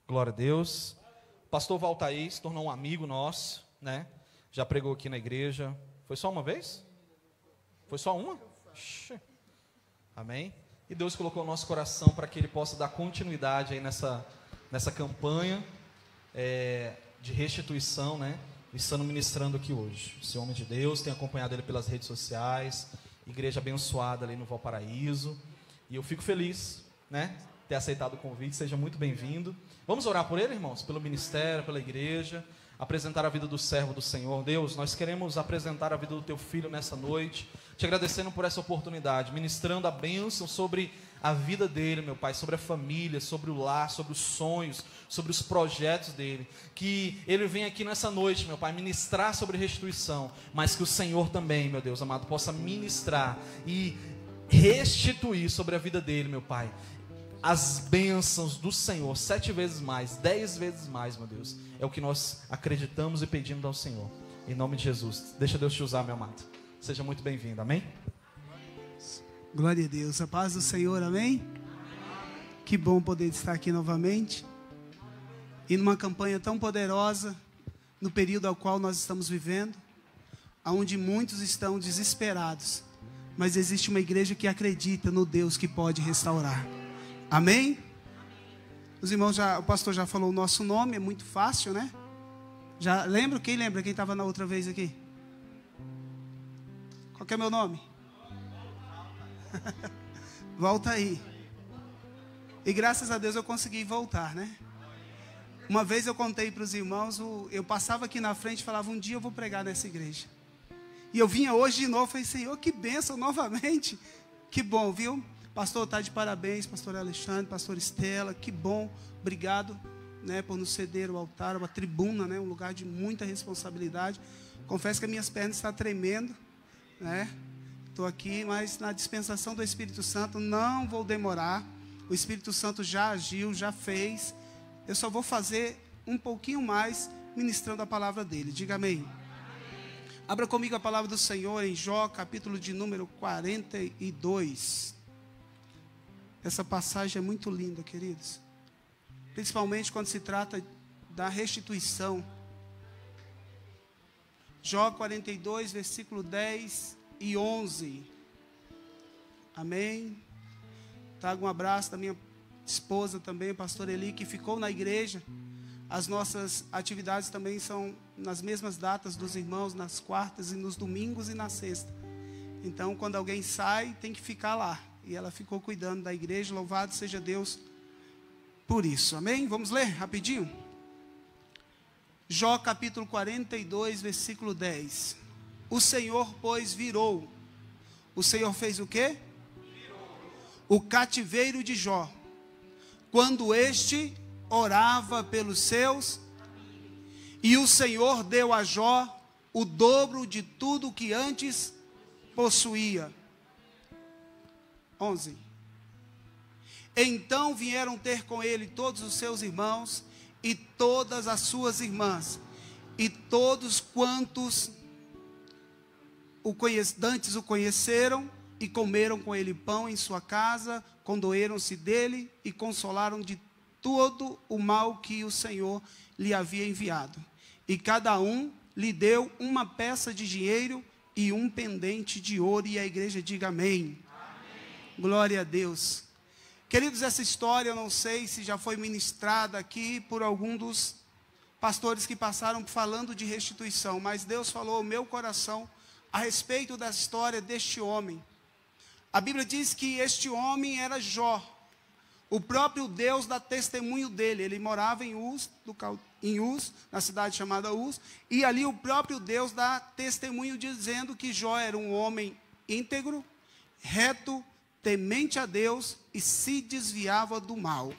Glória a Deus. Pastor Valtair se tornou um amigo nosso, né? Já pregou aqui na igreja. Foi só uma vez? Foi só uma? Ixi. Amém? E Deus colocou no nosso coração para que ele possa dar continuidade aí nessa campanha de restituição, né? Estando ministrando aqui hoje. Esse homem de Deus, tem acompanhado ele pelas redes sociais, igreja abençoada ali no Valparaíso. E eu fico feliz, né? Ter aceitado o convite, seja muito bem-vindo. Vamos orar por ele, irmãos, pelo ministério, pela igreja, apresentar a vida do servo do Senhor. Deus, nós queremos apresentar a vida do teu filho nessa noite, te agradecendo por essa oportunidade, ministrando a bênção sobre a vida dele, meu Pai, sobre a família, sobre o lar, sobre os sonhos, sobre os projetos dele. Que ele venha aqui nessa noite, meu Pai, ministrar sobre restituição, mas que o Senhor também, meu Deus amado, possa ministrar e restituir sobre a vida dele, meu Pai, as bênçãos do Senhor, 7 vezes mais, 10 vezes mais, meu Deus. É o que nós acreditamos e pedimos ao Senhor. Em nome de Jesus. Deixa Deus te usar, meu amado. Seja muito bem-vindo, amém? Glória a Deus. A paz do Senhor, amém? Que bom poder estar aqui novamente. E numa campanha tão poderosa, no período ao qual nós estamos vivendo, onde muitos estão desesperados. Mas existe uma igreja que acredita no Deus que pode restaurar. Amém? Os irmãos, o pastor já falou o nosso nome, é muito fácil, né? Já lembra? Quem lembra? Quem estava na outra vez aqui? Qual que é meu nome? Volta aí. E graças a Deus eu consegui voltar, né? Uma vez eu contei para os irmãos, eu passava aqui na frente e falava, um dia eu vou pregar nessa igreja. E eu vinha hoje de novo, falei, Senhor, que bênção novamente. Que bom, viu? Pastor, está de parabéns, pastor Alexandre, pastor Estela, que bom, obrigado, né, por nos ceder o altar, uma tribuna, né, um lugar de muita responsabilidade. Confesso que as minhas pernas estão tremendo, né, estou aqui, mas na dispensação do Espírito Santo não vou demorar, o Espírito Santo já agiu, já fez, eu só vou fazer um pouquinho mais, ministrando a palavra dele, diga amém. Abra comigo a palavra do Senhor em Jó, capítulo de número 42. Essa passagem é muito linda, queridos. Principalmente quando se trata da restituição. Jó 42, versículo 10 e 11. Amém. Trago um abraço da minha esposa também, pastor Eli, que ficou na igreja. As nossas atividades também são nas mesmas datas dos irmãos, nas quartas e nos domingos e na sexta. Então, quando alguém sai, tem que ficar lá. E ela ficou cuidando da igreja, louvado seja Deus por isso, amém? Vamos ler rapidinho? Jó capítulo 42, versículo 10. O Senhor, pois, virou. O Senhor fez o quê? Virou o cativeiro de Jó, quando este orava pelos seus, e o Senhor deu a Jó o dobro de tudo que antes possuía. 11. Então vieram ter com ele todos os seus irmãos e todas as suas irmãs, e todos quantos dantes o conheceram, e comeram com ele pão em sua casa, condoeram-se dele e consolaram de todo o mal que o Senhor lhe havia enviado. E cada um lhe deu uma peça de dinheiro e um pendente de ouro, e a igreja diga amém. Glória a Deus. Queridos, essa história, eu não sei se já foi ministrada aqui por algum dos pastores que passaram falando de restituição, mas Deus falou ao meu coração a respeito da história deste homem. A Bíblia diz que este homem era Jó. O próprio Deus dá testemunho dele. Ele morava em Uz, na cidade chamada Uz, e ali o próprio Deus dá testemunho dizendo que Jó era um homem íntegro, reto, temente a Deus e se desviava do mal.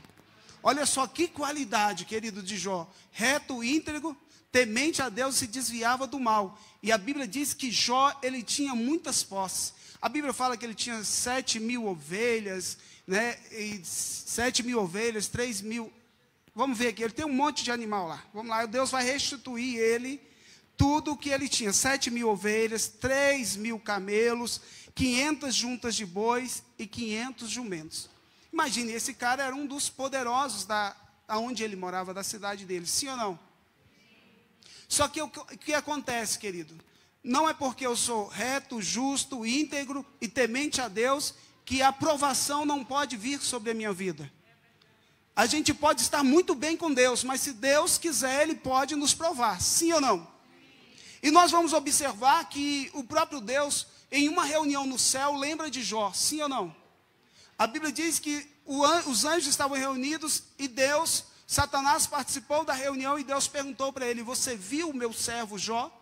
Olha só que qualidade, querido, de Jó. Reto, íntegro, temente a Deus, se desviava do mal. E a Bíblia diz que Jó, ele tinha muitas posses. A Bíblia fala que ele tinha 7.000 ovelhas, né? E 7.000 ovelhas, 3.000... Vamos ver aqui, ele tem um monte de animal lá. Vamos lá, Deus vai restituir ele tudo o que ele tinha. 7.000 ovelhas, 3.000 camelos, 500 juntas de bois e 500 jumentos. Imagine, esse cara era um dos poderosos aonde ele morava, da cidade dele. Sim ou não? Só que o que acontece, querido? Não é porque eu sou reto, justo, íntegro e temente a Deus que a aprovação não pode vir sobre a minha vida. A gente pode estar muito bem com Deus, mas se Deus quiser, Ele pode nos provar. Sim ou não? E nós vamos observar que o próprio Deus, em uma reunião no céu, lembra de Jó. Sim ou não? A Bíblia diz que os anjos estavam reunidos e Deus, Satanás participou da reunião e Deus perguntou para ele: você viu o meu servo Jó?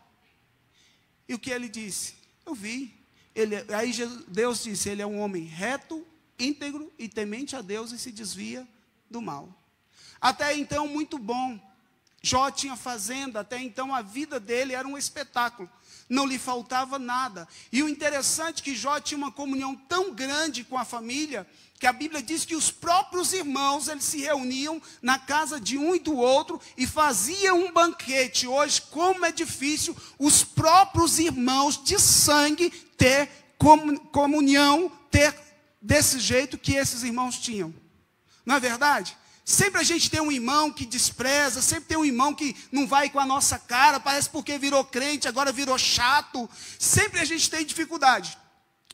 E o que ele disse? Eu vi. Aí Deus disse: ele é um homem reto, íntegro e temente a Deus e se desvia do mal. Até então, muito bom. Jó tinha fazenda, até então a vida dele era um espetáculo. Não lhe faltava nada. E o interessante é que Jó tinha uma comunhão tão grande com a família, que a Bíblia diz que os próprios irmãos, eles se reuniam na casa de um e do outro e faziam um banquete. Hoje, como é difícil os próprios irmãos de sangue ter comunhão, ter desse jeito que esses irmãos tinham. Não é verdade? Sempre a gente tem um irmão que despreza, sempre tem um irmão que não vai com a nossa cara, parece porque virou crente, agora virou chato. Sempre a gente tem dificuldade.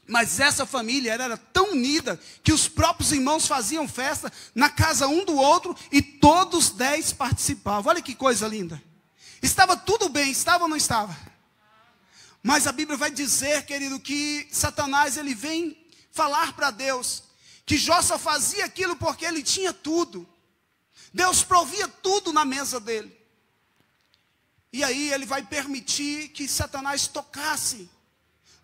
Mas essa família era tão unida que os próprios irmãos faziam festa na casa um do outro e todos 10 participavam. Olha que coisa linda. Estava tudo bem, estava ou não estava? Mas a Bíblia vai dizer, querido, que Satanás ele vem falar para Deus que Jó só fazia aquilo porque ele tinha tudo. Deus provia tudo na mesa dele. E aí ele vai permitir que Satanás tocasse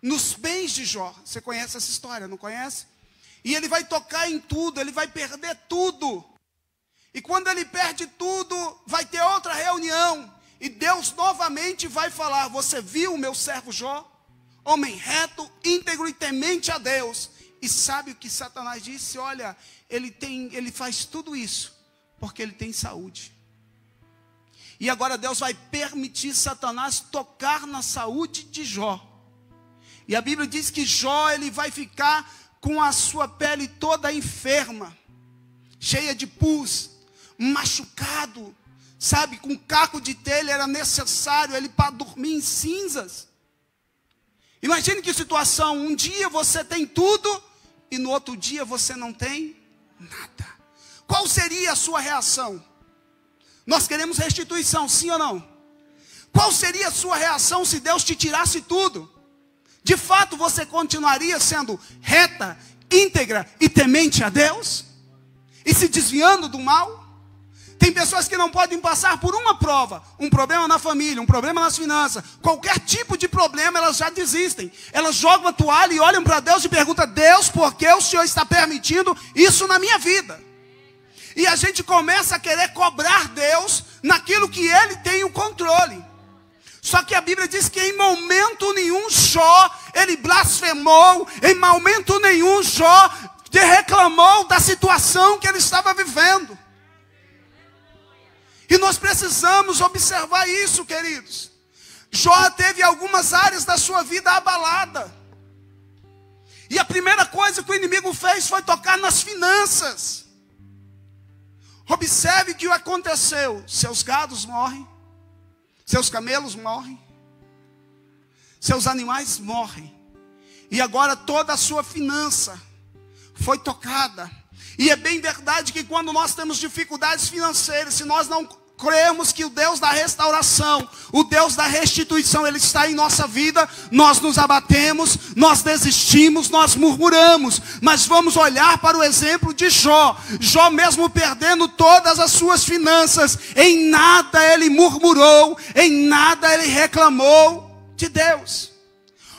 nos bens de Jó. Você conhece essa história, não conhece? E ele vai tocar em tudo, ele vai perder tudo. E quando ele perde tudo, vai ter outra reunião. E Deus novamente vai falar: você viu o meu servo Jó? Homem reto, íntegro e temente a Deus. E sabe o que Satanás disse? Olha, ele faz tudo isso porque ele tem saúde. E agora Deus vai permitir Satanás tocar na saúde de Jó. E a Bíblia diz que Jó, ele vai ficar com a sua pele toda enferma, cheia de pus, machucado, sabe, com caco de telha era necessário ele para dormir em cinzas. Imagine que situação: um dia você tem tudo e no outro dia você não tem nada. Qual seria a sua reação? Nós queremos restituição, sim ou não? Qual seria a sua reação se Deus te tirasse tudo? De fato você continuaria sendo reta, íntegra e temente a Deus? E se desviando do mal? Tem pessoas que não podem passar por uma prova, um problema na família, um problema nas finanças, qualquer tipo de problema, elas já desistem. Elas jogam a toalha e olham para Deus e perguntam: Deus, por que o Senhor está permitindo isso na minha vida? E a gente começa a querer cobrar Deus naquilo que Ele tem o controle. Só que a Bíblia diz que em momento nenhum Jó, ele blasfemou, em momento nenhum Jó reclamou da situação que ele estava vivendo. E nós precisamos observar isso, queridos. Jó teve algumas áreas da sua vida abalada. E a primeira coisa que o inimigo fez foi tocar nas finanças. Observe que o aconteceu: seus gados morrem, seus camelos morrem, seus animais morrem. E agora toda a sua finança foi tocada. E é bem verdade que quando nós temos dificuldades financeiras, se nós não cremos que o Deus da restauração, o Deus da restituição, Ele está em nossa vida, nós nos abatemos, nós desistimos, nós murmuramos. Mas vamos olhar para o exemplo de Jó. Jó, mesmo perdendo todas as suas finanças, em nada ele murmurou, em nada ele reclamou de Deus.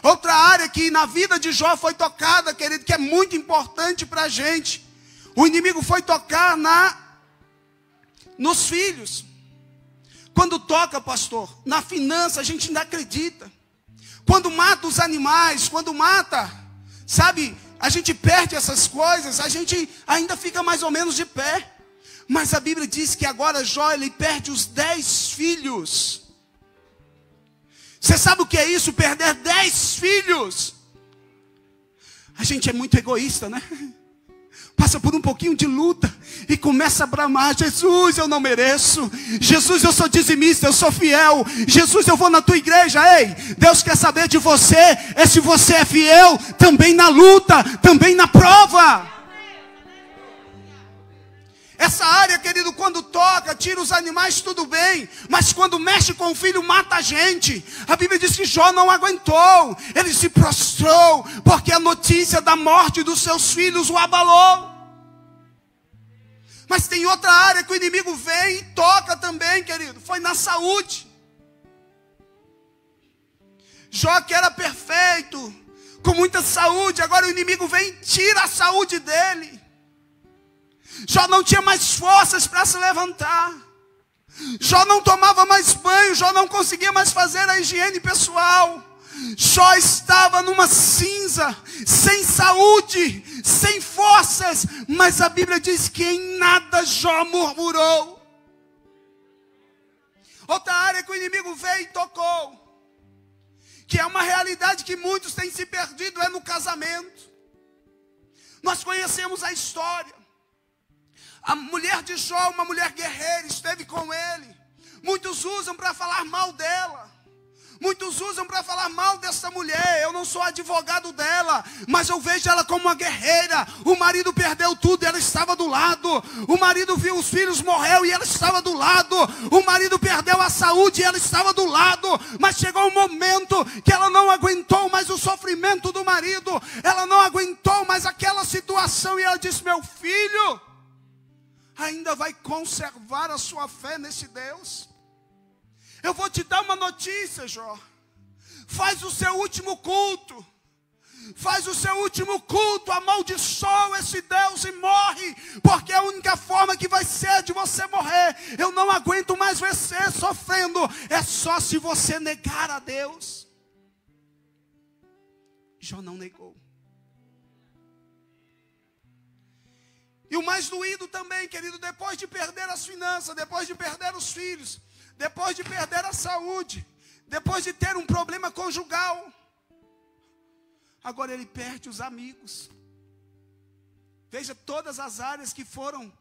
Outra área que na vida de Jó foi tocada, querido, que é muito importante para a gente. O inimigo foi tocar nos filhos. Quando toca, pastor, na finança, a gente ainda acredita. Quando mata os animais, quando mata, sabe, a gente perde essas coisas, a gente ainda fica mais ou menos de pé. Mas a Bíblia diz que agora Jó, ele perde os 10 filhos. Você sabe o que é isso? Perder 10 filhos. A gente é muito egoísta, né? passa por um pouquinho de luta e começa a bramar: Jesus, eu não mereço. Jesus, eu sou dizimista, eu sou fiel. Jesus, eu vou na tua igreja. Ei, Deus quer saber de você é se você é fiel também na luta, também na prova. Essa área, querido, quando toca, tira os animais, tudo bem. Mas quando mexe com o filho, mata a gente. A Bíblia diz que Jó não aguentou. Ele se prostrou, porque a notícia da morte dos seus filhos o abalou. Mas tem outra área que o inimigo vem e toca também, querido. Foi na saúde. Jó, que era perfeito, com muita saúde, agora o inimigo vem e tira a saúde dele. Jó não tinha mais forças para se levantar. Jó não tomava mais banho. Jó não conseguia mais fazer a higiene pessoal. Jó estava numa cinza, sem saúde, sem forças. Mas a Bíblia diz que em nada Jó murmurou. Outra área que o inimigo veio e tocou, que é uma realidade que muitos têm se perdido, é no casamento. Nós conhecemos a história. A mulher de Jó, uma mulher guerreira, esteve com ele. Muitos usam para falar mal dela. Muitos usam para falar mal dessa mulher. Eu não sou advogado dela, mas eu vejo ela como uma guerreira. O marido perdeu tudo e ela estava do lado. O marido viu os filhos morrer e ela estava do lado. O marido perdeu a saúde e ela estava do lado. Mas chegou um momento que ela não aguentou mais o sofrimento do marido. Ela não aguentou mais aquela situação e ela disse: meu filho, ainda vai conservar a sua fé nesse Deus? Eu vou te dar uma notícia, Jó. Faz o seu último culto. Faz o seu último culto, amaldiçoa esse Deus e morre. Porque é a única forma que vai ser de você morrer. Eu não aguento mais você sofrendo. É só se você negar a Deus. Jó não negou. E o mais doído também, querido, depois de perder as finanças, depois de perder os filhos, depois de perder a saúde, depois de ter um problema conjugal, agora ele perde os amigos. Veja todas as áreas que foram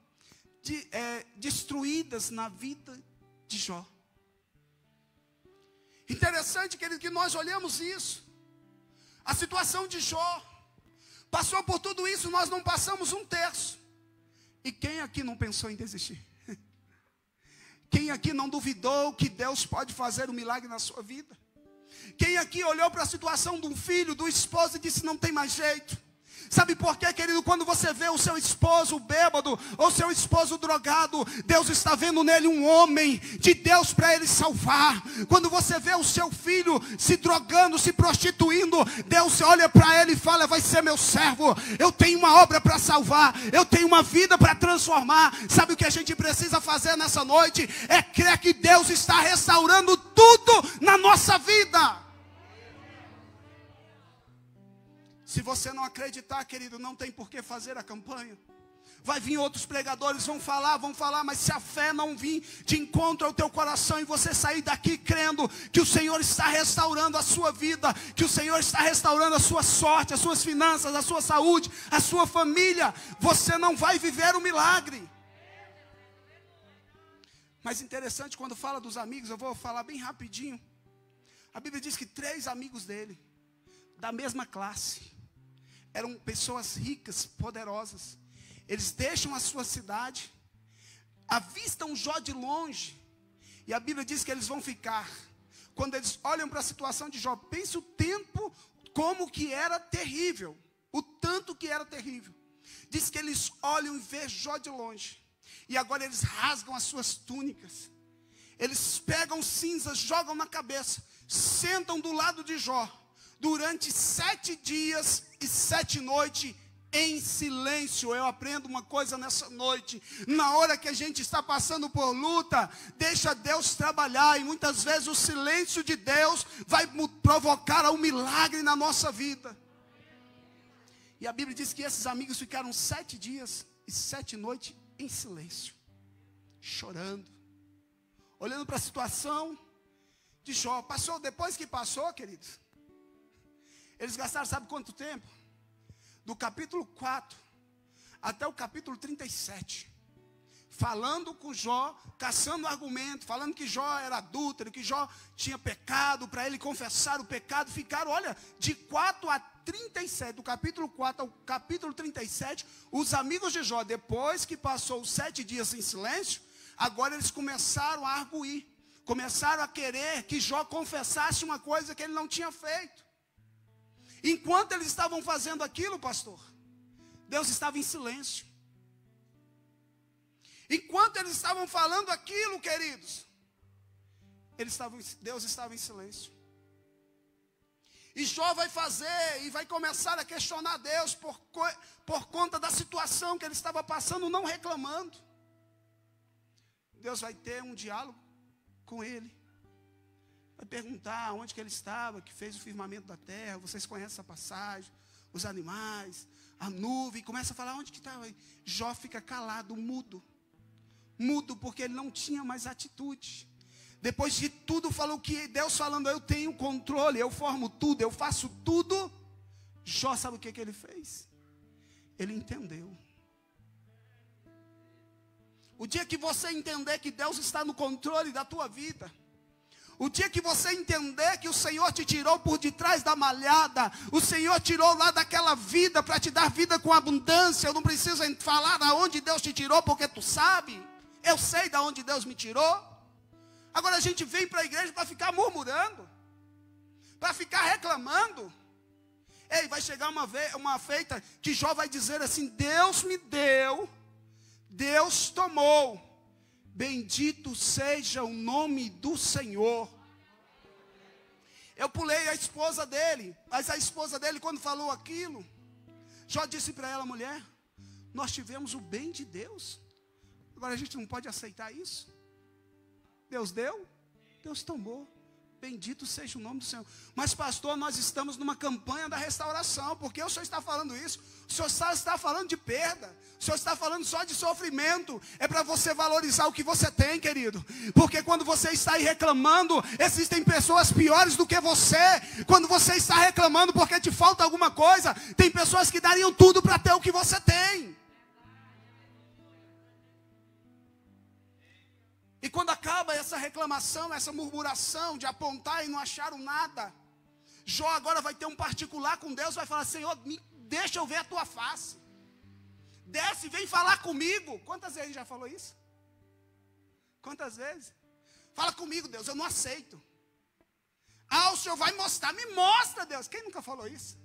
destruídas na vida de Jó. Interessante, querido, que nós olhamos isso. A situação de Jó passou por tudo isso, nós não passamos um terço. E quem aqui não pensou em desistir? Quem aqui não duvidou que Deus pode fazer um milagre na sua vida? Quem aqui olhou para a situação de um filho, do esposo e disse: não tem mais jeito? Sabe por quê, querido? Quando você vê o seu esposo bêbado ou seu esposo drogado, Deus está vendo nele um homem de Deus para ele salvar. Quando você vê o seu filho se drogando, se prostituindo, Deus olha para ele e fala: vai ser meu servo, eu tenho uma obra para salvar, eu tenho uma vida para transformar. Sabe o que a gente precisa fazer nessa noite? É crer que Deus está restaurando tudo na nossa vida. Se você não acreditar, querido, não tem por que fazer a campanha. Vai vir outros pregadores, vão falar, mas se a fé não vir de encontro ao teu coração e você sair daqui crendo que o Senhor está restaurando a sua vida, que o Senhor está restaurando a sua sorte, as suas finanças, a sua saúde, a sua família, você não vai viver o milagre. Mas interessante, quando fala dos amigos, eu vou falar bem rapidinho. A Bíblia diz que 3 amigos dele, da mesma classe, eram pessoas ricas, poderosas. Eles deixam a sua cidade, avistam Jó de longe, e a Bíblia diz que eles vão ficar. Quando eles olham para a situação de Jó, pense o tempo, como que era terrível, o tanto que era terrível. Diz que eles olham e vê Jó de longe, e agora eles rasgam as suas túnicas, eles pegam cinzas, jogam na cabeça, sentam do lado de Jó, durante 7 dias e 7 noites, em silêncio. Eu aprendo uma coisa nessa noite: na hora que a gente está passando por luta, deixa Deus trabalhar, e muitas vezes o silêncio de Deus vai provocar um milagre na nossa vida. E a Bíblia diz que esses amigos ficaram 7 dias e 7 noites em silêncio, chorando, olhando para a situação de Jó. Depois que passou, queridos, eles gastaram, sabe quanto tempo? Do capítulo 4 até o capítulo 37. Falando com Jó, caçando argumento, falando que Jó era adúltero, que Jó tinha pecado, para ele confessar o pecado. Ficaram, olha, de 4 a 37, do capítulo 4 ao capítulo 37, os amigos de Jó, depois que passou os 7 dias em silêncio, agora eles começaram a arguir, começaram a querer que Jó confessasse uma coisa que ele não tinha feito. Enquanto eles estavam fazendo aquilo, pastor, Deus estava em silêncio. Enquanto eles estavam falando aquilo, queridos, Deus estava em silêncio. E Jó vai fazer e vai começar a questionar Deus por conta da situação que ele estava passando, não reclamando. Deus vai ter um diálogo com ele. Vai perguntar onde que ele estava, que fez o firmamento da terra. Vocês conhecem essa passagem? Os animais, a nuvem. Começa a falar onde que estava. Jó fica calado, mudo. Mudo porque ele não tinha mais atitude. Depois de tudo falou que Deus falando, eu tenho controle, eu formo tudo, eu faço tudo. Jó sabe o que ele fez? Ele entendeu. O dia que você entender que Deus está no controle da tua vida, o dia que você entender que o Senhor te tirou por detrás da malhada, o Senhor tirou lá daquela vida para te dar vida com abundância. Eu não preciso falar aonde Deus te tirou, porque tu sabe. Eu sei de onde Deus me tirou. Agora a gente vem para a igreja para ficar murmurando, para ficar reclamando. Ei, vai chegar uma feita que Jó vai dizer assim: Deus me deu, Deus tomou, bendito seja o nome do Senhor. Eu pulei a esposa dele, mas a esposa dele, quando falou aquilo, Jó disse para ela: mulher, nós tivemos o bem de Deus. Agora a gente não pode aceitar isso. Deus deu, Deus tomou. Bendito seja o nome do Senhor. Mas pastor, nós estamos numa campanha da restauração. Por que o senhor está falando isso? O senhor está falando de perda. O senhor está falando só de sofrimento. É para você valorizar o que você tem, querido. Porque quando você está aí reclamando, existem pessoas piores do que você. Quando você está reclamando porque te falta alguma coisa, tem pessoas que dariam tudo para ter o que você tem. E quando acaba essa reclamação, essa murmuração de apontar e não acharam nada, Jó agora vai ter um particular com Deus, vai falar: Senhor, deixa eu ver a tua face. Desce e vem falar comigo. Quantas vezes já falou isso? Quantas vezes? Fala comigo, Deus, eu não aceito. Ah, o Senhor vai mostrar, me mostra, Deus. Quem nunca falou isso?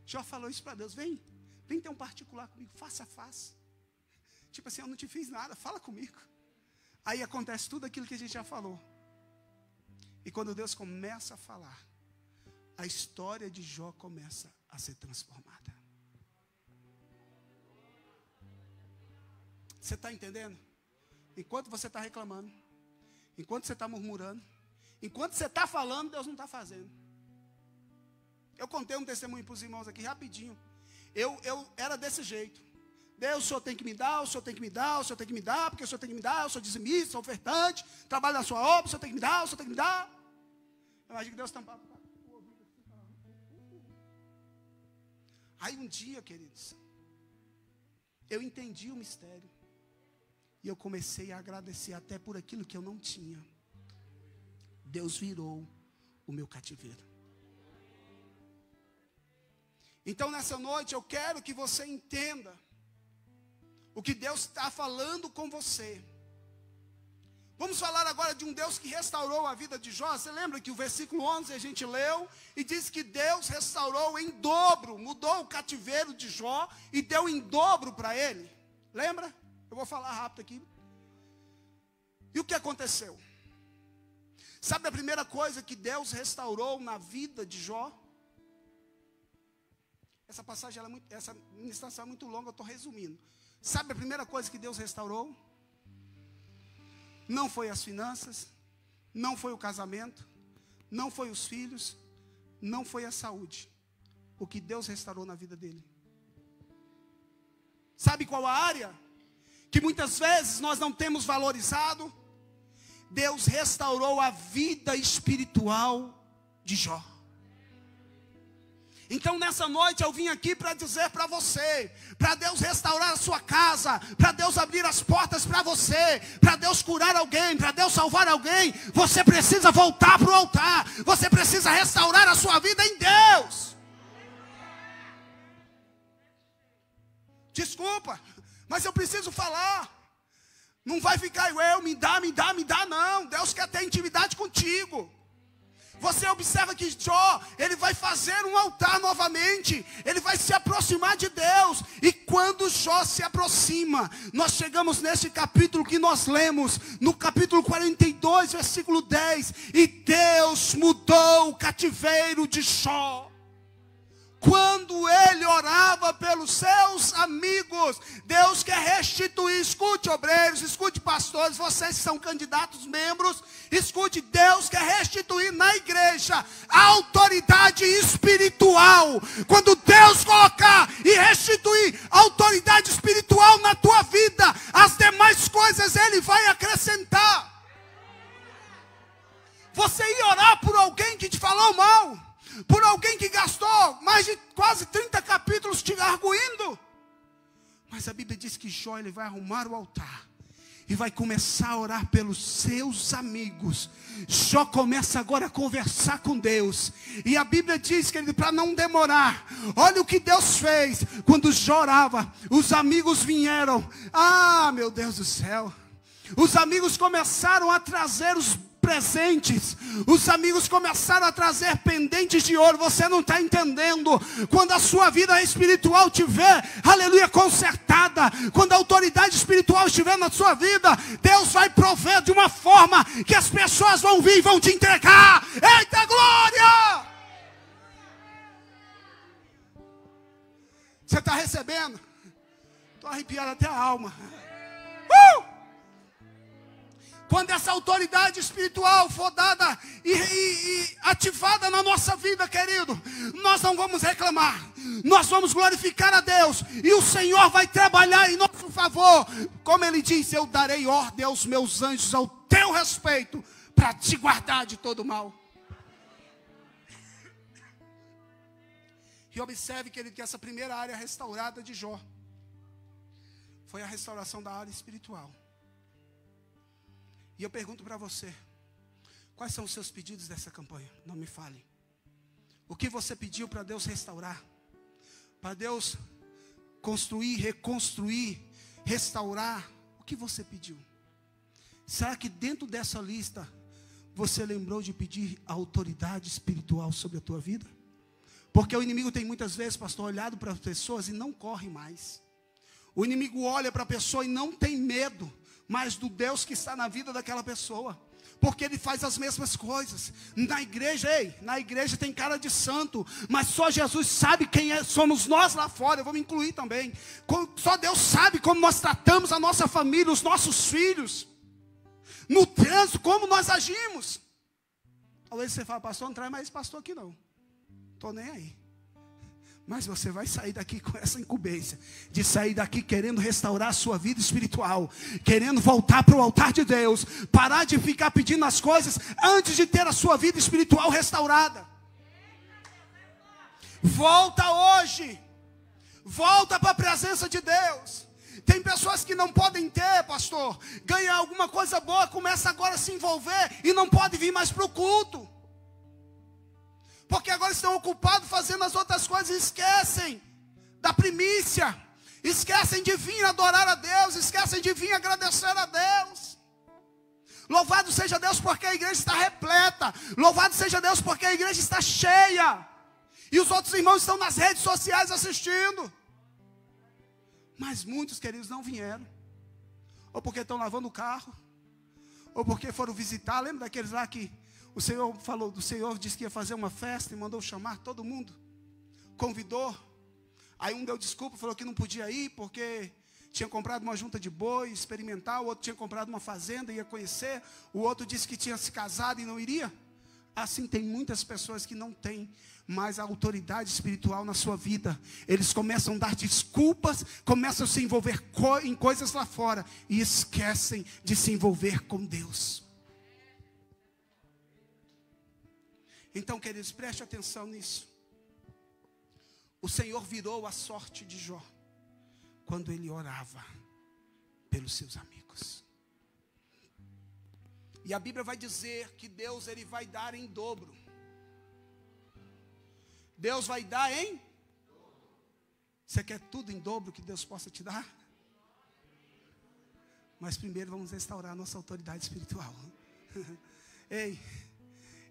Jó falou isso para Deus: vem ter um particular comigo, face a face. Tipo assim, eu não te fiz nada, fala comigo. Aí acontece tudo aquilo que a gente já falou. E quando Deus começa a falar, a história de Jó começa a ser transformada. Você está entendendo? Enquanto você está reclamando, enquanto você está murmurando, enquanto você está falando, Deus não está fazendo. Eu contei um testemunho para os irmãos aqui rapidinho. Eu era desse jeito. Deus, o Senhor tem que me dar, o Senhor tem que me dar, o Senhor tem que me dar, porque o Senhor tem que me dar, eu sou dizimista, sou ofertante, trabalho na sua obra, o Senhor tem que me dar, o Senhor tem que me dar. Eu imagino que Deus tampava o ouvido assim. Aí um dia, queridos, eu entendi o mistério. E eu comecei a agradecer até por aquilo que eu não tinha. Deus virou o meu cativeiro. Então nessa noite eu quero que você entenda o que Deus está falando com você. Vamos falar agora de um Deus que restaurou a vida de Jó. Você lembra que o versículo 11 a gente leu e diz que Deus restaurou em dobro, mudou o cativeiro de Jó e deu em dobro para ele. Lembra? Eu vou falar rápido aqui. E o que aconteceu? Sabe a primeira coisa que Deus restaurou na vida de Jó? Essa passagem, essa ministração é muito longa, eu estou resumindo. Sabe a primeira coisa que Deus restaurou? Não foi as finanças, não foi o casamento, não foi os filhos, não foi a saúde. O que Deus restaurou na vida dele. Sabe qual a área que muitas vezes nós não temos valorizado? Deus restaurou a vida espiritual de Jó. Então nessa noite eu vim aqui para dizer para você, para Deus restaurar a sua casa, para Deus abrir as portas para você, para Deus curar alguém, para Deus salvar alguém, você precisa voltar para o altar, você precisa restaurar a sua vida em Deus. Desculpa, mas eu preciso falar. Não vai ficar me dá, não. Deus quer ter intimidade contigo. Você observa que Jó, ele vai fazer um altar novamente. Ele vai se aproximar de Deus. E quando Jó se aproxima, nós chegamos nesse capítulo que nós lemos, no capítulo 42, versículo 10. E Deus mudou o cativeiro de Jó. Quando ele orava pelos seus amigos, Deus quer restituir. Escute, obreiros, escute, pastores, vocês que são candidatos membros, escute, Deus quer restituir na igreja a autoridade espiritual. Quando Deus colocar e restituir a autoridade espiritual na tua vida, as demais coisas Ele vai acrescentar. Você ia orar por alguém que te falou mal, por alguém que gastou mais de quase 30 capítulos te arguindo. Mas a Bíblia diz que Jó, ele vai arrumar o altar e vai começar a orar pelos seus amigos. Jó começa agora a conversar com Deus. E a Bíblia diz que ele, para não demorar, olha o que Deus fez. Quando Jó orava, os amigos vieram. Ah, meu Deus do céu. Os amigos começaram a trazer os presentes. Os amigos começaram a trazer pendentes de ouro. Você não está entendendo. Quando a sua vida espiritual tiver, aleluia, consertada, quando a autoridade espiritual estiver na sua vida, Deus vai prover de uma forma que as pessoas vão vir e vão te entregar. Eita glória! Você está recebendo? Estou arrepiado até a alma. Quando essa autoridade espiritual for dada e ativada na nossa vida, querido, nós não vamos reclamar. Nós vamos glorificar a Deus. E o Senhor vai trabalhar em nosso favor. Como Ele diz, eu darei ordem aos meus anjos ao teu respeito, para te guardar de todo mal. E observe, querido, que essa primeira área restaurada de Jó foi a restauração da área espiritual. E eu pergunto para você, quais são os seus pedidos dessa campanha? Não me fale. O que você pediu para Deus restaurar? Para Deus construir, reconstruir, restaurar? O que você pediu? Será que dentro dessa lista você lembrou de pedir a autoridade espiritual sobre a tua vida? Porque o inimigo tem muitas vezes, pastor, olhado para as pessoas e não corre mais. O inimigo olha para a pessoa e não tem medo mas do Deus que está na vida daquela pessoa, porque ele faz as mesmas coisas. Na igreja, na igreja tem cara de santo, mas só Jesus sabe quem somos nós lá fora. Eu vou me incluir também. Só Deus sabe como nós tratamos a nossa família, os nossos filhos, no trânsito, como nós agimos. Talvez você fale, pastor, não traz mais esse pastor aqui não, estou nem aí. Mas você vai sair daqui com essa incumbência de sair daqui querendo restaurar a sua vida espiritual, querendo voltar para o altar de Deus, parar de ficar pedindo as coisas antes de ter a sua vida espiritual restaurada. Volta hoje, volta para a presença de Deus. Tem pessoas que não podem ter, pastor, ganhar alguma coisa boa, começa agora a se envolver e não pode vir mais para o culto. Porque agora estão ocupados fazendo as outras coisas e esquecem da primícia. Esquecem de vir adorar a Deus. Esquecem de vir agradecer a Deus. Louvado seja Deus porque a igreja está repleta. Louvado seja Deus porque a igreja está cheia. E os outros irmãos estão nas redes sociais assistindo. Mas muitos, queridos, não vieram. Ou porque estão lavando o carro. Ou porque foram visitar. Lembra daqueles lá que o Senhor falou, o Senhor disse que ia fazer uma festa e mandou chamar todo mundo, convidou. Aí um deu desculpa, falou que não podia ir porque tinha comprado uma junta de boi experimental, o outro tinha comprado uma fazenda e ia conhecer, o outro disse que tinha se casado e não iria. Assim tem muitas pessoas que não têm mais a autoridade espiritual na sua vida. Eles começam a dar desculpas, começam a se envolver em coisas lá fora e esquecem de se envolver com Deus. Então, queridos, preste atenção nisso. O Senhor virou a sorte de Jó quando ele orava pelos seus amigos. E a Bíblia vai dizer que Deus, ele vai dar em dobro. Deus vai dar em? Você quer tudo em dobro que Deus possa te dar? Mas primeiro vamos restaurar a nossa autoridade espiritual. Ei,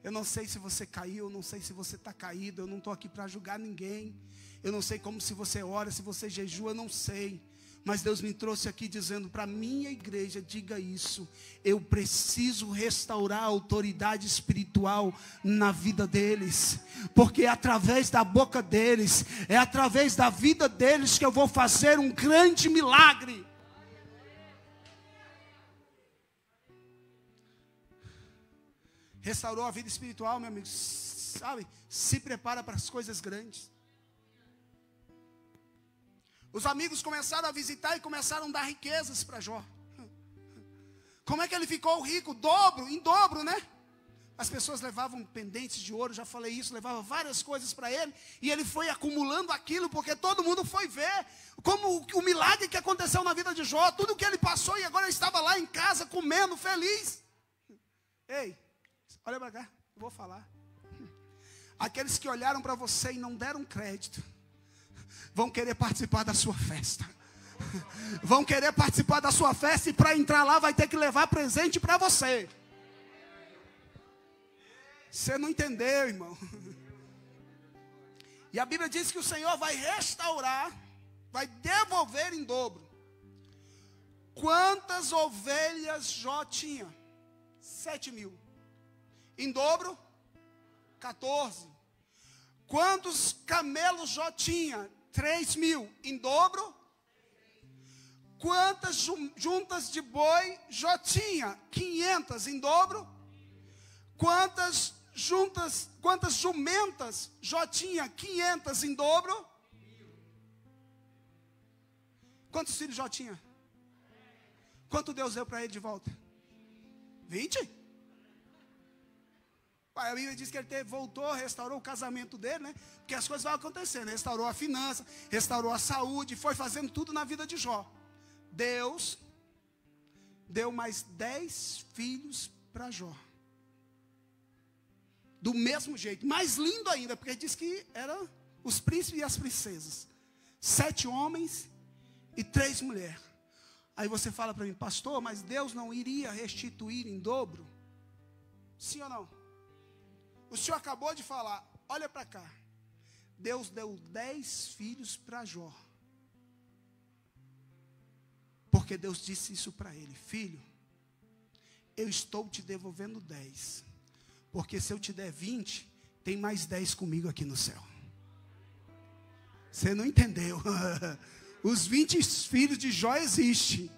eu não sei se você caiu, eu não sei se você está caído, eu não estou aqui para julgar ninguém. Eu não sei como se você ora, se você jejua, eu não sei. Mas Deus me trouxe aqui dizendo para a minha igreja, diga isso. Eu preciso restaurar a autoridade espiritual na vida deles. Porque é através da boca deles, é através da vida deles que eu vou fazer um grande milagre. Restaurou a vida espiritual, meu amigo, sabe? Se prepara para as coisas grandes. Os amigos começaram a visitar e começaram a dar riquezas para Jó. Como é que ele ficou rico? Em dobro, né? As pessoas levavam pendentes de ouro, já falei isso, levavam várias coisas para ele. E ele foi acumulando aquilo, porque todo mundo foi ver como o milagre que aconteceu na vida de Jó. Tudo que ele passou e agora ele estava lá em casa, comendo, feliz. Ei, olha para cá, eu vou falar. Aqueles que olharam para você e não deram crédito, vão querer participar da sua festa. Vão querer participar da sua festa e para entrar lá vai ter que levar presente para você. Você não entendeu, irmão. E a Bíblia diz que o Senhor vai restaurar, vai devolver em dobro. Quantas ovelhas Jó tinha? 7.000. Em dobro, 14. Quantos camelos Jó tinha? 3.000. Em dobro. Quantas juntas de boi Jó tinha? 500. Em dobro. Quantas jumentas Jó tinha? 500. Em dobro. Quantos filhos Jó tinha? Quanto Deus deu para ele de volta? 20? A Bíblia diz que ele voltou, restaurou o casamento dele, né? Porque as coisas vão acontecendo. Restaurou a finança, restaurou a saúde, foi fazendo tudo na vida de Jó. Deus deu mais 10 filhos para Jó. Do mesmo jeito, mais lindo ainda, porque diz que eram os príncipes e as princesas. 7 homens e 3 mulheres. Aí você fala para mim, pastor, mas Deus não iria restituir em dobro? Sim ou não? O senhor acabou de falar, olha para cá. Deus deu 10 filhos para Jó. Porque Deus disse isso para ele, filho, eu estou te devolvendo 10. Porque se eu te der 20, tem mais 10 comigo aqui no céu. Você não entendeu. Os 20 filhos de Jó existem.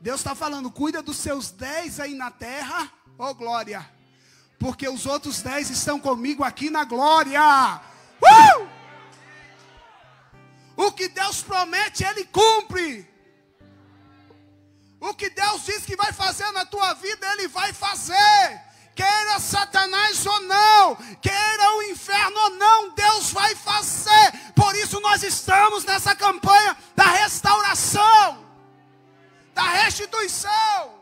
Deus está falando, cuida dos seus 10 aí na terra, ô glória. Porque os outros 10 estão comigo aqui na glória. O que Deus promete, Ele cumpre. O que Deus diz que vai fazer na tua vida, Ele vai fazer. Queira Satanás ou não, queira o inferno ou não, Deus vai fazer. Por isso nós estamos nessa campanha da restauração, da restituição.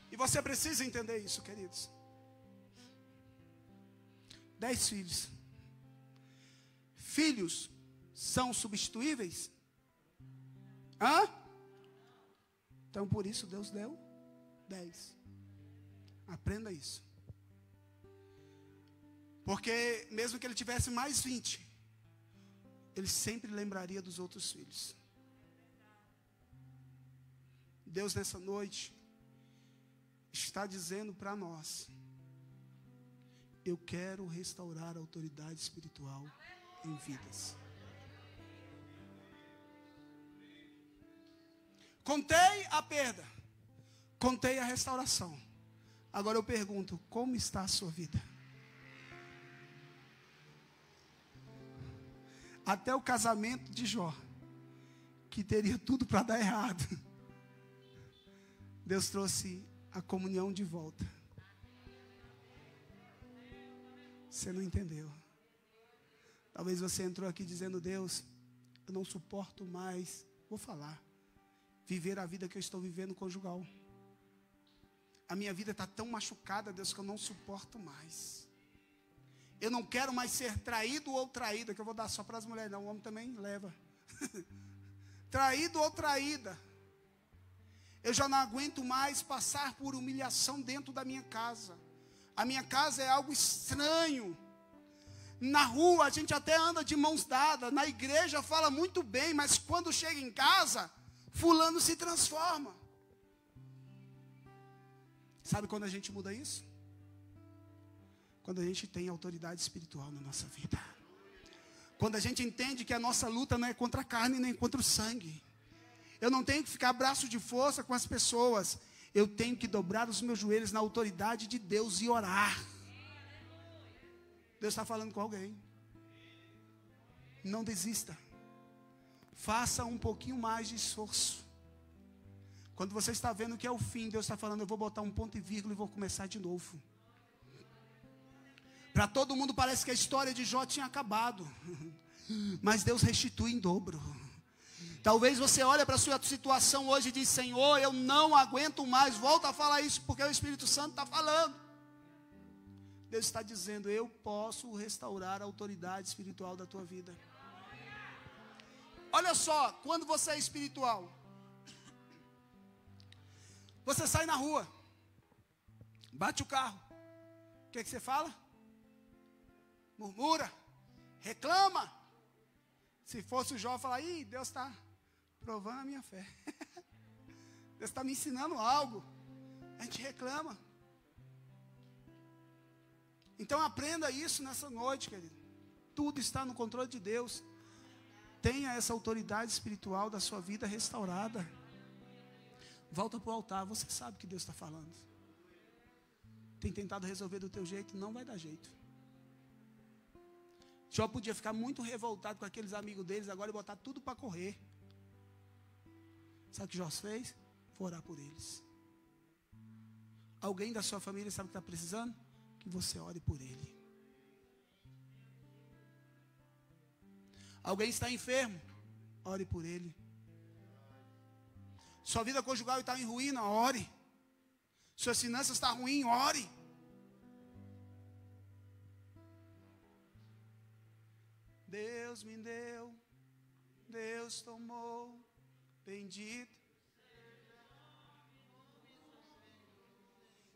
E você precisa entender isso, queridos. 10 filhos. Filhos são substituíveis? Hã? Então por isso Deus deu 10. Aprenda isso. Porque mesmo que ele tivesse mais 20, ele sempre lembraria dos outros filhos. Deus nessa noite está dizendo para nós, eu quero restaurar a autoridade espiritual em vidas. Contei a perda, contei a restauração. Agora eu pergunto, como está a sua vida? Até o casamento de Jó, que teria tudo para dar errado, Deus trouxe a comunhão de volta. Você não entendeu. Talvez você entrou aqui dizendo: Deus, eu não suporto mais, vou falar, viver a vida que eu estou vivendo conjugal. A minha vida está tão machucada, Deus, que eu não suporto mais. Eu não quero mais ser traído ou traída, que eu vou dar só para as mulheres, não, o homem também leva. Traído ou traída. Eu já não aguento mais passar por humilhação dentro da minha casa. A minha casa é algo estranho. Na rua a gente até anda de mãos dadas. Na igreja fala muito bem, mas quando chega em casa, fulano se transforma. Sabe quando a gente muda isso? Quando a gente tem autoridade espiritual na nossa vida. Quando a gente entende que a nossa luta não é contra a carne nem contra o sangue. Eu não tenho que ficar braço de força com as pessoas. Eu tenho que dobrar os meus joelhos na autoridade de Deus e orar. Deus está falando com alguém. Não desista. Faça um pouquinho mais de esforço. Quando você está vendo que é o fim, Deus está falando: eu vou botar um ponto e vírgula e vou começar de novo. Para todo mundo parece que a história de Jó tinha acabado. Mas Deus restitui em dobro. Talvez você olhe para a sua situação hoje e diz: Senhor, eu não aguento mais. Volta a falar isso, porque o Espírito Santo está falando. Deus está dizendo: eu posso restaurar a autoridade espiritual da tua vida. Olha só, quando você é espiritual, você sai na rua, bate o carro, o que é que você fala? Murmura, reclama. Se fosse o Jó, falar: ih, Deus está provando a minha fé. Deus está me ensinando algo. A gente reclama. Então aprenda isso nessa noite, querido. Tudo está no controle de Deus. Tenha essa autoridade espiritual da sua vida restaurada. Volta para o altar. Você sabe que Deus está falando. Tem tentado resolver do teu jeito? Não vai dar jeito. Jó podia ficar muito revoltado com aqueles amigos deles agora e botar tudo para correr. Sabe o que Jó fez? Foi orar por eles. Alguém da sua família sabe o que está precisando? Que você ore por ele. Alguém está enfermo? Ore por ele. Sua vida conjugal está em ruína? Ore. Suas finanças estão ruins? Ore. Deus me deu, Deus tomou, bendito.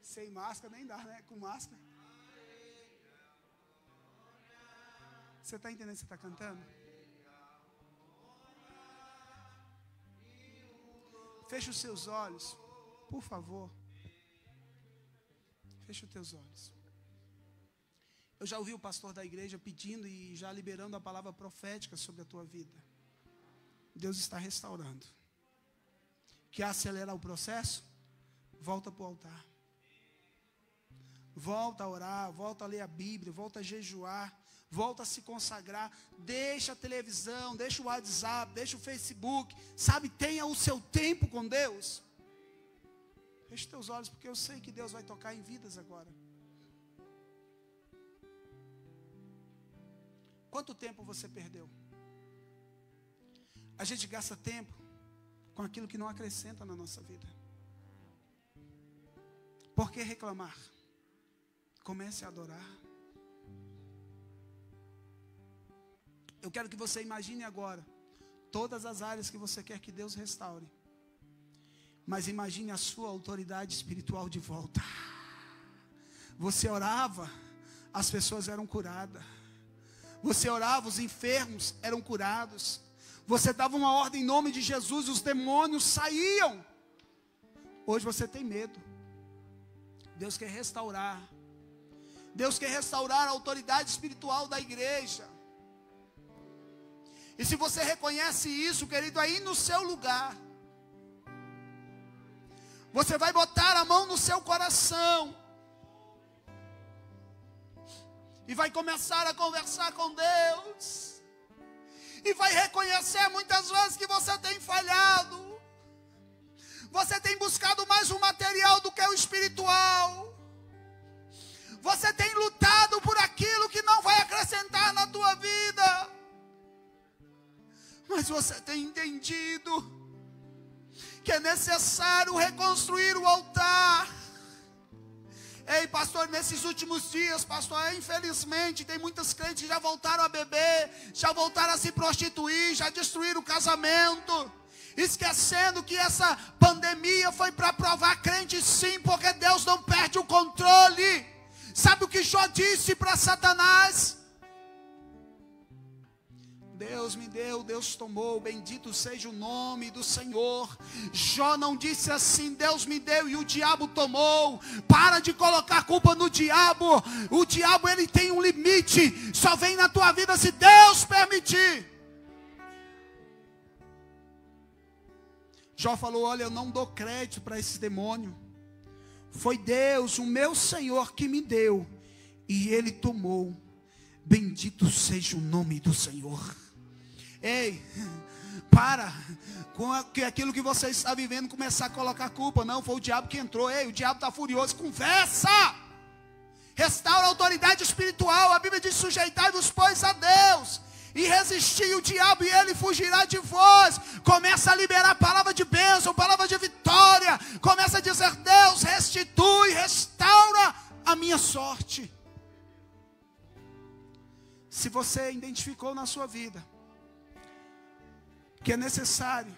Sem máscara nem dá, né? Com máscara. Você está entendendo o que você está cantando? Feche os seus olhos, por favor. Feche os teus olhos. Eu já ouvi o pastor da igreja pedindo e já liberando a palavra profética sobre a tua vida. Deus está restaurando. Quer acelerar o processo? Volta para o altar. Volta a orar, volta a ler a Bíblia, volta a jejuar, volta a se consagrar. Deixa a televisão, deixa o WhatsApp, deixa o Facebook. Sabe, tenha o seu tempo com Deus. Feche teus olhos, porque eu sei que Deus vai tocar em vidas agora. Quanto tempo você perdeu? A gente gasta tempo com aquilo que não acrescenta na nossa vida. Por que reclamar? Comece a adorar. Eu quero que você imagine agora todas as áreas que você quer que Deus restaure. Mas imagine a sua autoridade espiritual de volta. Você orava, as pessoas eram curadas. Você orava, os enfermos eram curados. Você dava uma ordem em nome de Jesus, os demônios saíam. Hoje você tem medo. Deus quer restaurar. Deus quer restaurar a autoridade espiritual da igreja. E se você reconhece isso, querido, aí no seu lugar, você vai botar a mão no seu coração e vai começar a conversar com Deus. E vai reconhecer muitas vezes que você tem falhado. Você tem buscado mais o material do que o espiritual. Você tem lutado por aquilo Mas você tem entendido que é necessário reconstruir o altar. Ei, pastor, nesses últimos dias, pastor, infelizmente, tem muitas crentes que já voltaram a beber, já voltaram a se prostituir, já destruíram o casamento, esquecendo que essa pandemia foi para provar crente sim, porque Deus não perde o controle. Sabe o que Jó disse para Satanás? Deus me deu, Deus tomou, bendito seja o nome do Senhor. Jó não disse assim, Deus me deu e o diabo tomou. Para de colocar culpa no diabo. O diabo, ele tem um limite, só vem na tua vida se Deus permitir. Jó falou, olha, eu não dou crédito para esse demônio. Foi Deus, o meu Senhor, que me deu e ele tomou. Bendito seja o nome do Senhor. Ei, para com aquilo que você está vivendo começar a colocar culpa. Não, foi o diabo que entrou. Ei, o diabo está furioso. Conversa. Restaura a autoridade espiritual. A Bíblia diz, sujeitai-vos, pois, a Deus, e resisti o diabo e ele fugirá de vós. Começa a liberar palavra de bênção, palavra de vitória. Começa a dizer, Deus, restitui, restaura a minha sorte. Se você identificou na sua vida que é necessário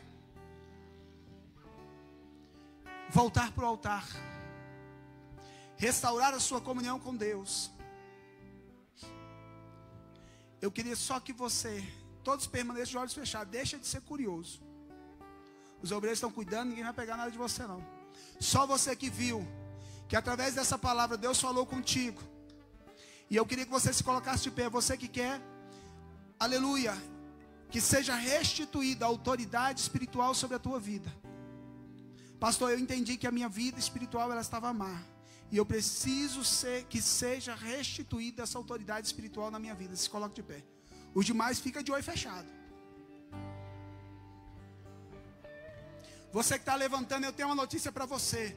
voltar para o altar, restaurar a sua comunhão com Deus, eu queria só que você, todos permaneçam de olhos fechados, deixa de ser curioso. Os obreiros estão cuidando, ninguém vai pegar nada de você não. Só você que viu, que através dessa palavra Deus falou contigo. E eu queria que você se colocasse de pé, você que quer, aleluia, que seja restituída a autoridade espiritual sobre a tua vida. Pastor, eu entendi que a minha vida espiritual ela estava má. E eu preciso que seja restituída essa autoridade espiritual na minha vida. Se coloque de pé. Os demais fica de olho fechado. Você que está levantando, eu tenho uma notícia para você.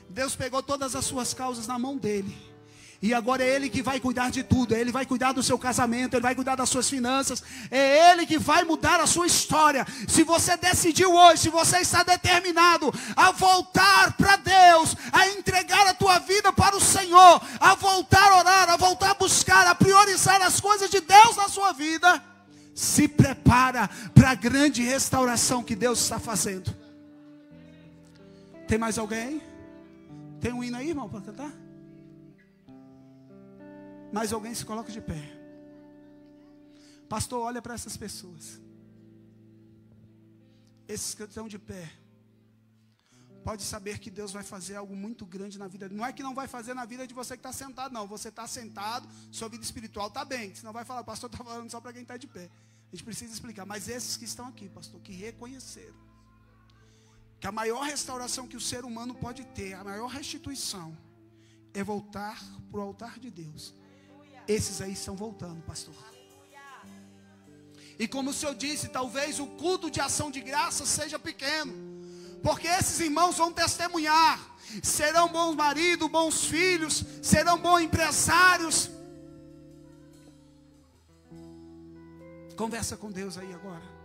Deus pegou todas as suas causas na mão dele. E agora é Ele que vai cuidar de tudo. Ele vai cuidar do seu casamento, Ele vai cuidar das suas finanças. É Ele que vai mudar a sua história. Se você decidiu hoje, se você está determinado a voltar para Deus, a entregar a tua vida para o Senhor, a voltar a orar, a voltar a buscar, a priorizar as coisas de Deus na sua vida, se prepara para a grande restauração que Deus está fazendo. Tem mais alguém? Tem um hino aí, irmão, para cantar? Mais alguém? Se coloca de pé. Pastor, olha para essas pessoas. Esses que estão de pé, pode saber que Deus vai fazer algo muito grande na vida. Não é que não vai fazer na vida de você que está sentado, não. Você está sentado, sua vida espiritual está bem. Senão vai falar, pastor, está falando só para quem está de pé. A gente precisa explicar. Mas esses que estão aqui, pastor, que reconheceram que a maior restauração que o ser humano pode ter, a maior restituição, é voltar para o altar de Deus. Esses aí estão voltando, pastor. E como o Senhor disse, talvez o culto de ação de graça seja pequeno, porque esses irmãos vão testemunhar. Serão bons maridos, bons filhos, serão bons empresários. Conversa com Deus aí agora.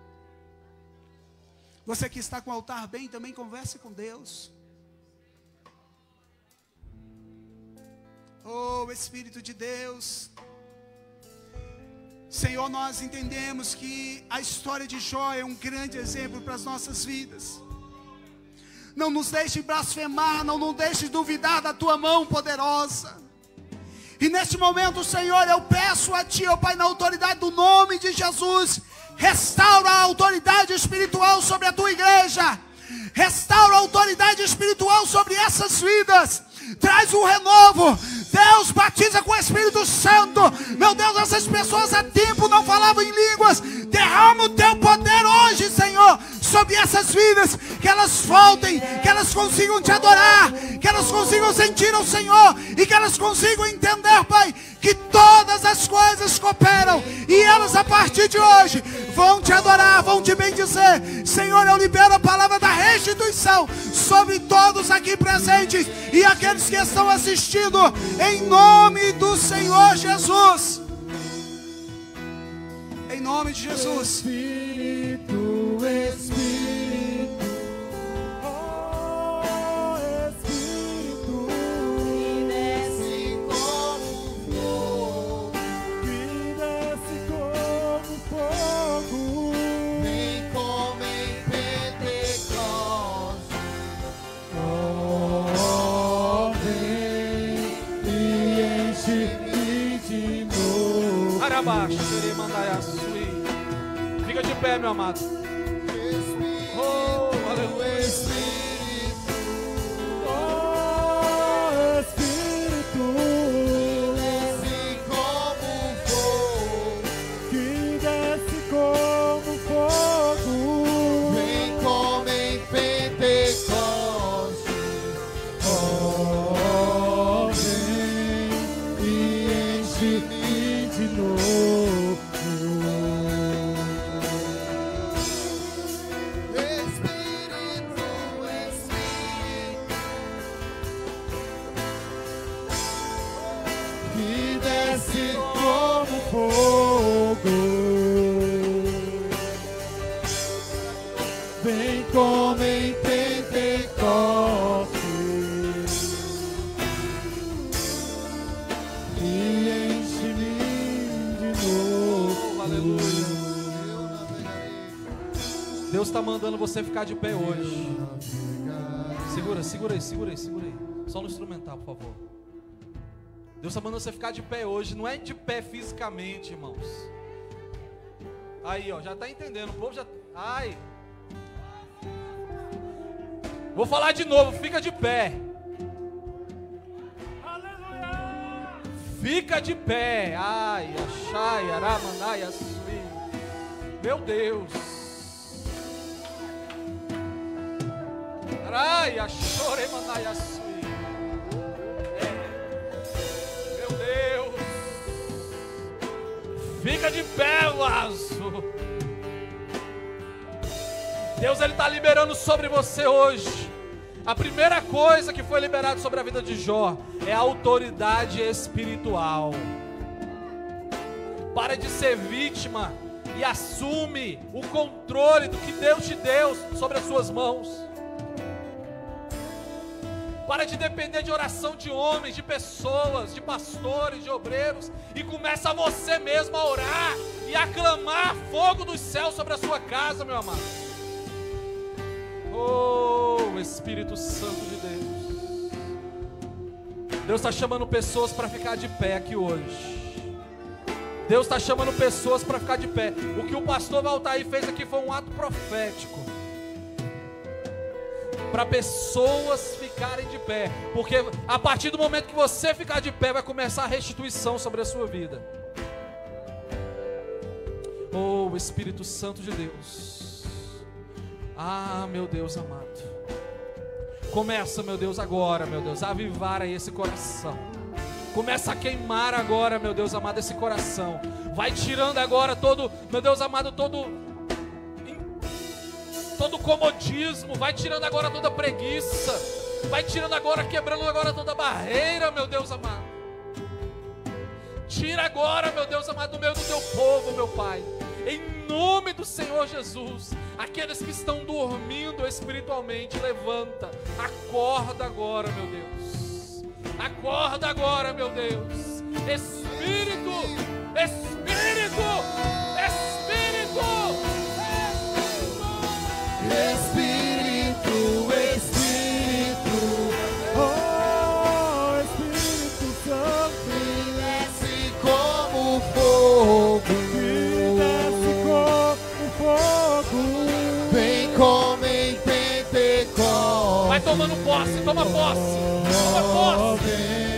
Você que está com o altar bem, também converse com Deus. Oh, Espírito de Deus. Senhor, nós entendemos que a história de Jó é um grande exemplo para as nossas vidas. Não nos deixe blasfemar, não nos deixe duvidar da tua mão poderosa. E neste momento, Senhor, eu peço a Ti, ó Pai, na autoridade do nome de Jesus, restaura a autoridade espiritual sobre a Tua igreja. Restaura a autoridade espiritual sobre essas vidas. Traz um renovo. Deus, batiza com o Espírito Santo. Meu Deus, essas pessoas há tempo não falavam em línguas. Derrama o Teu poder hoje, Senhor, sobre essas vidas. Que elas voltem, que elas consigam Te adorar, que elas consigam sentir o Senhor, e que elas consigam entender, Pai, que todas as coisas cooperam, e elas a partir de hoje vão Te adorar, vão Te bendizer. Senhor, eu libero a palavra da restituição sobre todos aqui presentes e aqueles que estão assistindo, em nome do Senhor Jesus. Em nome de Jesus. Espírito, Espírito, oh Espírito, que desce como fogo, que desce como fogo, vem como em Pentecostes, oh vem e enche-me de novo. Arabaxo, fica de pé, meu amado. Oh, aleluia. Espírito, oh Espírito, desce como fogo, que desce como fogo, vem como em Pentecostes, oh vem e enche-me de novo. Vem como em Pentecostes e enche-me de novo. Aleluia. Deus está mandando você ficar de pé hoje. Segura aí. Só no instrumental, por favor. Deus está mandando você ficar de pé hoje. Não é de pé fisicamente, irmãos. Aí, ó, já está entendendo. O povo já... Ai. Vou falar de novo, fica de pé. Aleluia! Fica de pé. Ai, achai, aramandai, assui. Meu Deus. Ai, achore, mandai, assui. Meu Deus. Fica de pé, laço. Deus, Ele está liberando sobre você hoje. A primeira coisa que foi liberada sobre a vida de Jó é a autoridade espiritual. Para de ser vítima e assume o controle do que Deus te deu sobre as suas mãos. Para de depender de oração de homens, de pessoas, de pastores, de obreiros, e começa você mesmo a orar e a clamar fogo dos céus sobre a sua casa, meu amado. Oh, Espírito Santo de Deus. Deus está chamando pessoas para ficar de pé aqui hoje. Deus está chamando pessoas para ficar de pé. O que o pastor Valtair fez aqui foi um ato profético. Para pessoas ficarem de pé. Porque a partir do momento que você ficar de pé, vai começar a restituição sobre a sua vida. Oh, Espírito Santo de Deus. Ah, meu Deus amado. Começa, meu Deus, agora, meu Deus, a avivar aí esse coração. Começa a queimar agora, meu Deus amado, esse coração. Vai tirando agora todo, meu Deus amado, todo comodismo. Vai tirando agora toda preguiça. Vai tirando agora, quebrando agora toda barreira, meu Deus amado. Tira agora, meu Deus amado, do meio do teu povo, meu Pai. Em nome do Senhor Jesus. Aqueles que estão dormindo espiritualmente, levanta. Acorda agora, meu Deus. Acorda agora, meu Deus. Espírito, Espírito, Espírito, Espírito, Espírito, oh Espírito Santo, que desce como fogo, que desce como fogo, vem como em Pentecostes. vai tomando posse, toma posse, toma posse.